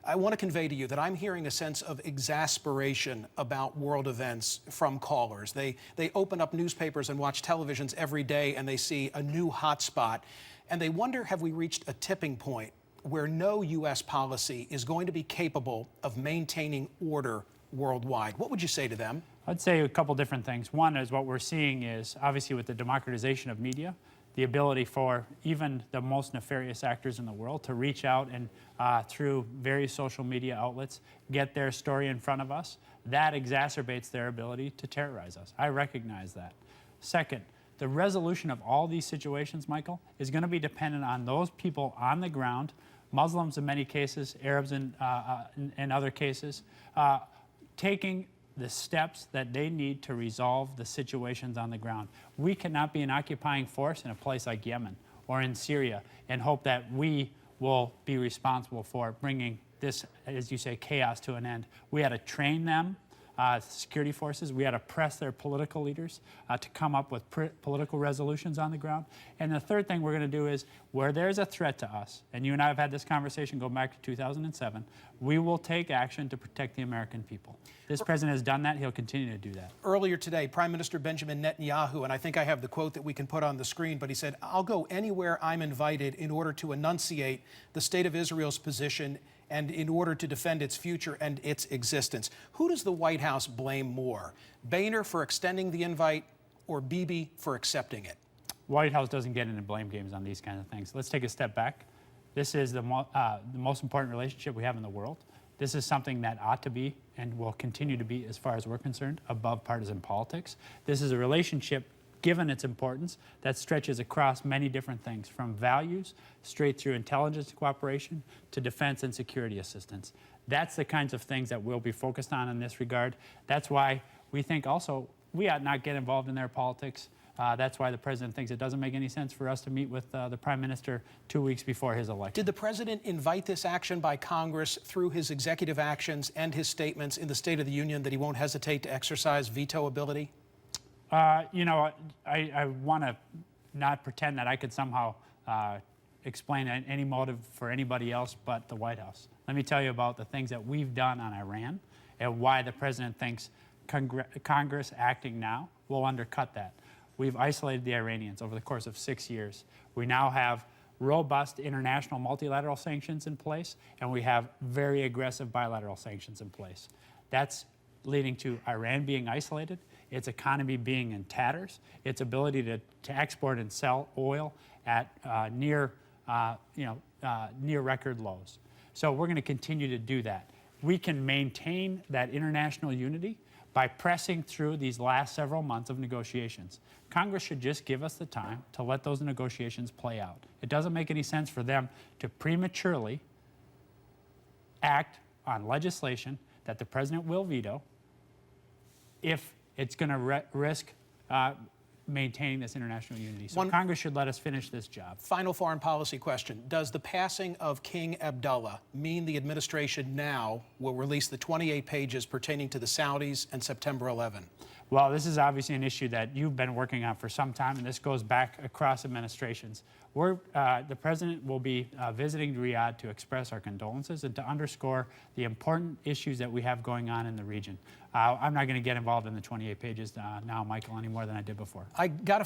I want to convey to you that I'm hearing a sense of exasperation about world events from callers. They open up newspapers and watch televisions every day, and they see a new hotspot, and they wonder, have we reached a tipping point where no U.S. policy is going to be capable of maintaining order worldwide? What would you say to them? I'd say a couple different things. One is what we're seeing is, obviously with the democratization of media, the ability for even the most nefarious actors in the world to reach out and through various social media outlets, get their story in front of us. That exacerbates their ability to terrorize us. I recognize that. Second, the resolution of all these situations, Michael, is going to be dependent on those people on the ground, Muslims in many cases, Arabs in other cases, taking the steps that they need to resolve the situations on the ground. We cannot be an occupying force in a place like Yemen or in Syria and hope that we will be responsible for bringing this, as you say, chaos to an end. We had to train them, security forces. We had to press their political leaders to come up with political resolutions on the ground. And the third thing we're going to do is, where there's a threat to us, and you and I have had this conversation going back to 2007, we will take action to protect the American people. This president has done that. He'll continue to do that. Earlier today, Prime Minister Benjamin Netanyahu, and I think I have the quote that we can put on the screen, but he said, "I'll go anywhere I'm invited in order to enunciate the state of Israel's position and in order to defend its future and its existence." Who does the White House blame more? Boehner for extending the invite or Bibi for accepting it? White House doesn't get into blame games on these kinds of things. Let's take a step back. This is the most important relationship we have in the world. This is something that ought to be and will continue to be, as far as we're concerned, above partisan politics. This is a relationship, given its importance, that stretches across many different things, from values straight through intelligence cooperation to defense and security assistance. That's the kinds of things that we'll be focused on in this regard. That's why we think also we ought not get involved in their politics. That's why the president thinks it doesn't make any sense for us to meet with the prime minister 2 weeks before his election. Did the president invite this action by Congress through his executive actions and his statements in the State of the Union that he won't hesitate to exercise veto ability? You know, I want to not pretend that I could somehow explain any motive for anybody else but the White House. Let me tell you about the things that we've done on Iran and why the president thinks Congress acting now will undercut that. We've isolated the Iranians over the course of 6 years. We now have robust international multilateral sanctions in place, and we have very aggressive bilateral sanctions in place. That's leading to Iran being isolated, its economy being in tatters, its ability to export and sell oil at near record lows. So we're going to continue to do that. We can maintain that international unity by pressing through these last several months of negotiations. Congress should just give us the time to let those negotiations play out. It doesn't make any sense for them to prematurely act on legislation that the president will veto if it's going to risk maintaining this international unity. So Congress should let us finish this job. Final foreign policy question. Does the passing of King Abdullah mean the administration now will release the 28 pages pertaining to the Saudis and September 11? Well, this is obviously an issue that you've been working on for some time, and this goes back across administrations. The president will be visiting Riyadh to express our condolences and to underscore the important issues that we have going on in the region. I'm not going to get involved in the 28 pages now, Michael, any more than I did before. I got to